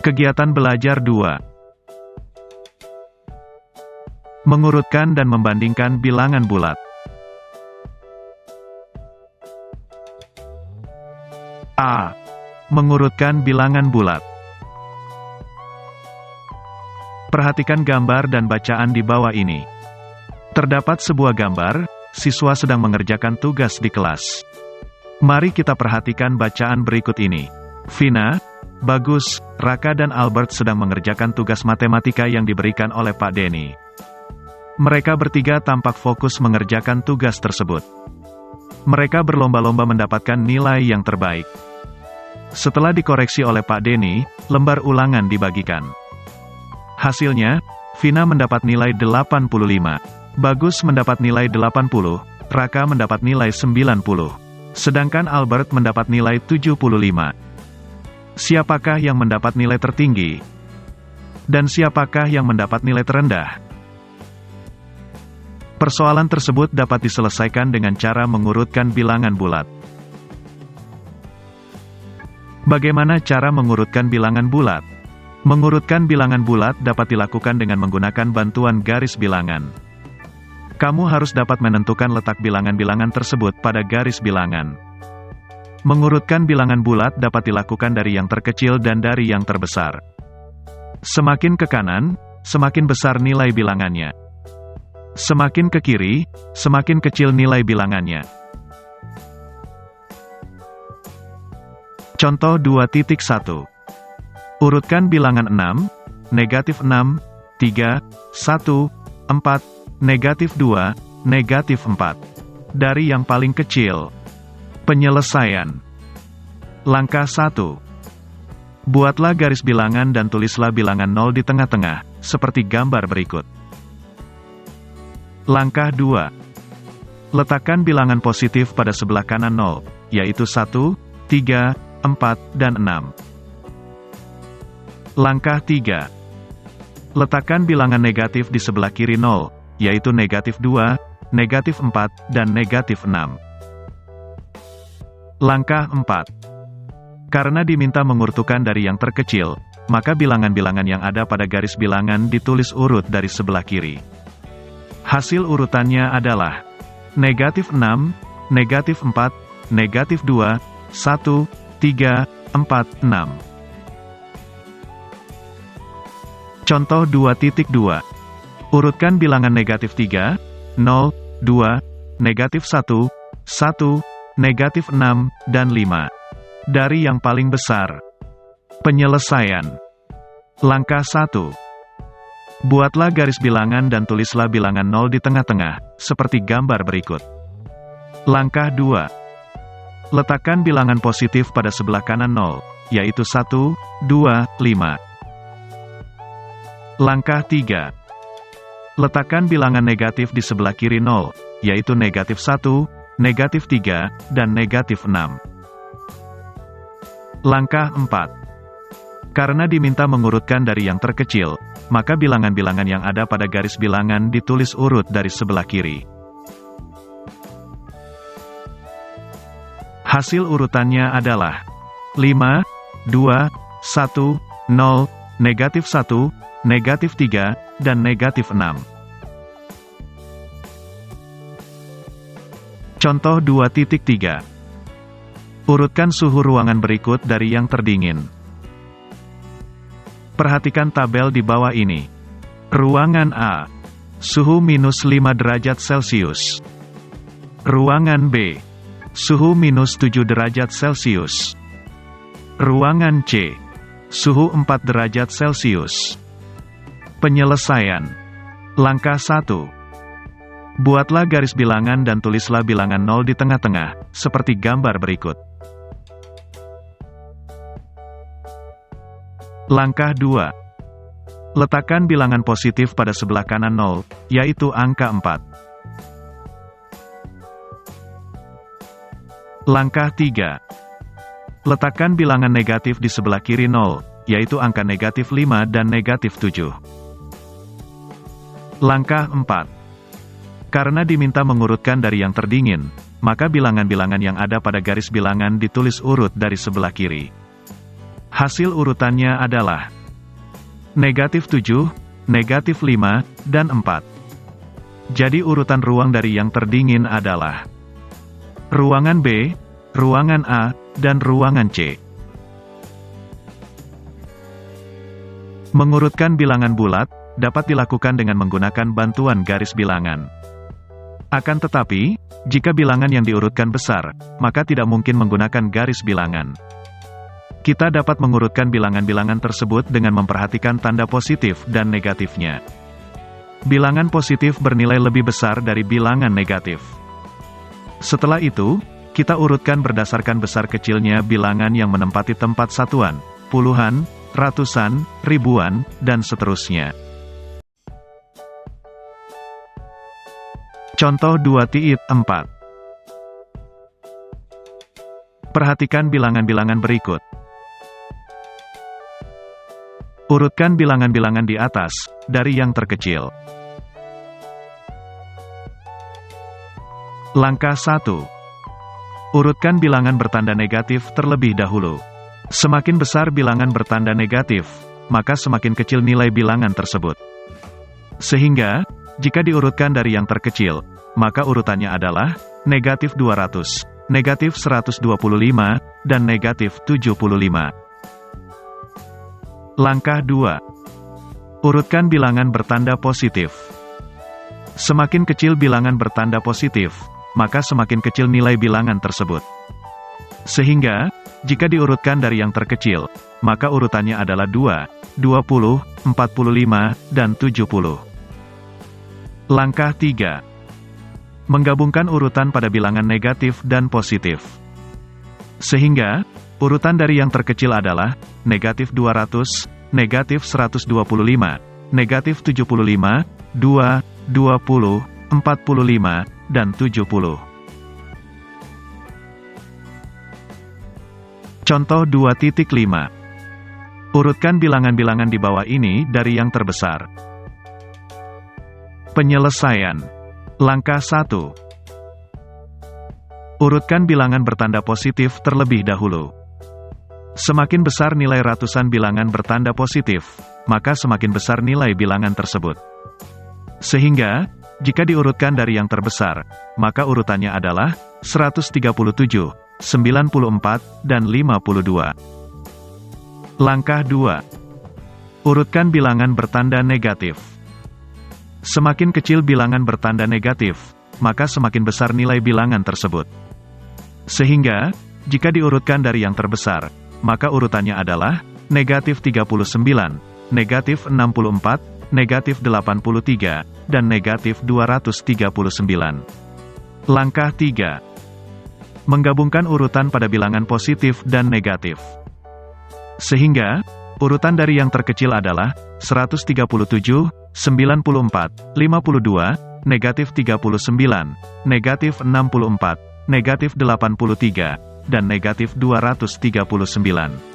Kegiatan belajar 2. Mengurutkan dan membandingkan bilangan bulat. A. Mengurutkan bilangan bulat. Perhatikan gambar dan bacaan di bawah ini. Terdapat sebuah gambar, siswa sedang mengerjakan tugas di kelas. Mari kita perhatikan bacaan berikut ini. Vina, Bagus, Raka dan Albert sedang mengerjakan tugas matematika yang diberikan oleh Pak Denny. Mereka bertiga tampak fokus mengerjakan tugas tersebut. Mereka berlomba-lomba mendapatkan nilai yang terbaik. Setelah dikoreksi oleh Pak Denny, lembar ulangan dibagikan. Hasilnya, Vina mendapat nilai 85, Bagus mendapat nilai 80, Raka mendapat nilai 90, sedangkan Albert mendapat nilai 75. Siapakah yang mendapat nilai tertinggi? Dan siapakah yang mendapat nilai terendah? Persoalan tersebut dapat diselesaikan dengan cara mengurutkan bilangan bulat. Bagaimana cara mengurutkan bilangan bulat? Mengurutkan bilangan bulat dapat dilakukan dengan menggunakan bantuan garis bilangan. Kamu harus dapat menentukan letak bilangan-bilangan tersebut pada garis bilangan. Mengurutkan bilangan bulat dapat dilakukan dari yang terkecil dan dari yang terbesar. Semakin ke kanan, semakin besar nilai bilangannya. Semakin ke kiri, semakin kecil nilai bilangannya. Contoh 2.1. Urutkan bilangan 6, negatif 6, 3, 1, 4, negatif 2, negatif 4. Dari yang paling kecil. Penyelesaian. Langkah 1. Buatlah garis bilangan dan tulislah bilangan 0 di tengah-tengah, seperti gambar berikut. Langkah 2. Letakkan bilangan positif pada sebelah kanan 0, yaitu 1, 3, 4, dan 6. Langkah 3. Letakkan bilangan negatif di sebelah kiri 0, yaitu negatif 2, negatif 4, dan negatif 6. Langkah 4. Karena diminta mengurutkan dari yang terkecil, maka bilangan-bilangan yang ada pada garis bilangan ditulis urut dari sebelah kiri. Hasil urutannya adalah negatif 6, negatif 4, negatif 2, 1, 3, 4, 6. Contoh 2.2. Urutkan bilangan negatif 3, 0, 2, negatif 1, 1, negatif 6, dan 5. Dari yang paling besar. Penyelesaian. Langkah 1. Buatlah garis bilangan dan tulislah bilangan 0 di tengah-tengah, seperti gambar berikut. Langkah 2. Letakkan bilangan positif pada sebelah kanan 0, yaitu 1, 2, 5. Langkah 3. Letakkan bilangan negatif di sebelah kiri 0, yaitu negatif 1, negatif 3, dan negatif 6. Langkah 4. Karena diminta mengurutkan dari yang terkecil, maka bilangan-bilangan yang ada pada garis bilangan ditulis urut dari sebelah kiri. Hasil urutannya adalah 5, 2, 1, 0, negatif 1, negatif 3, dan negatif 6. Contoh 2.3. Urutkan suhu ruangan berikut dari yang terdingin. Perhatikan tabel di bawah ini. Ruangan A. Suhu minus 5 derajat Celcius. Ruangan B. Suhu minus 7 derajat Celcius. Ruangan C. Suhu 4 derajat Celcius. Penyelesaian. Langkah 1. Buatlah garis bilangan dan tulislah bilangan 0 di tengah-tengah, seperti gambar berikut. Langkah 2. Letakkan bilangan positif pada sebelah kanan 0, yaitu angka 4. Langkah 3. Letakkan bilangan negatif di sebelah kiri 0, yaitu angka negatif 5 dan negatif 7. Langkah 4. Karena diminta mengurutkan dari yang terdingin, maka bilangan-bilangan yang ada pada garis bilangan ditulis urut dari sebelah kiri. Hasil urutannya adalah negatif 7, negatif 5, dan 4. Jadi urutan ruang dari yang terdingin adalah ruangan B, ruangan A, dan ruangan C. Mengurutkan bilangan bulat dapat dilakukan dengan menggunakan bantuan garis bilangan. Akan tetapi, jika bilangan yang diurutkan besar, maka tidak mungkin menggunakan garis bilangan. Kita dapat mengurutkan bilangan-bilangan tersebut dengan memperhatikan tanda positif dan negatifnya. Bilangan positif bernilai lebih besar dari bilangan negatif. Setelah itu, kita urutkan berdasarkan besar kecilnya bilangan yang menempati tempat satuan, puluhan, ratusan, ribuan, dan seterusnya. Contoh 2.4. Perhatikan bilangan-bilangan berikut. Urutkan bilangan-bilangan di atas, dari yang terkecil. Langkah 1. Urutkan bilangan bertanda negatif terlebih dahulu. Semakin besar bilangan bertanda negatif, maka semakin kecil nilai bilangan tersebut. Sehingga, jika diurutkan dari yang terkecil, maka urutannya adalah negatif 200, negatif 125, dan negatif 75. Langkah 2. Urutkan bilangan bertanda positif. Semakin kecil bilangan bertanda positif, maka semakin kecil nilai bilangan tersebut. Sehingga, jika diurutkan dari yang terkecil, maka urutannya adalah 2, 20, 45, dan 70. Langkah 3. Menggabungkan urutan pada bilangan negatif dan positif. Sehingga, urutan dari yang terkecil adalah negatif 200, negatif 125, negatif 75, 2, 20, 45, dan 70. Contoh 2.5. Urutkan bilangan-bilangan di bawah ini dari yang terbesar. Penyelesaian. Langkah 1. Urutkan bilangan bertanda positif terlebih dahulu. Semakin besar nilai ratusan bilangan bertanda positif, maka semakin besar nilai bilangan tersebut. Sehingga, jika diurutkan dari yang terbesar, maka urutannya adalah 137, 94, dan 52. Langkah 2. Urutkan bilangan bertanda negatif. Semakin kecil bilangan bertanda negatif, maka semakin besar nilai bilangan tersebut. Sehingga, jika diurutkan dari yang terbesar, maka urutannya adalah negatif 39, negatif 64, negatif 83, dan negatif 239. Langkah 3. Menggabungkan urutan pada bilangan positif dan negatif. Sehingga, urutan dari yang terkecil adalah 137, 94, 52, negatif 39, negatif 64, negatif 83, dan negatif 239.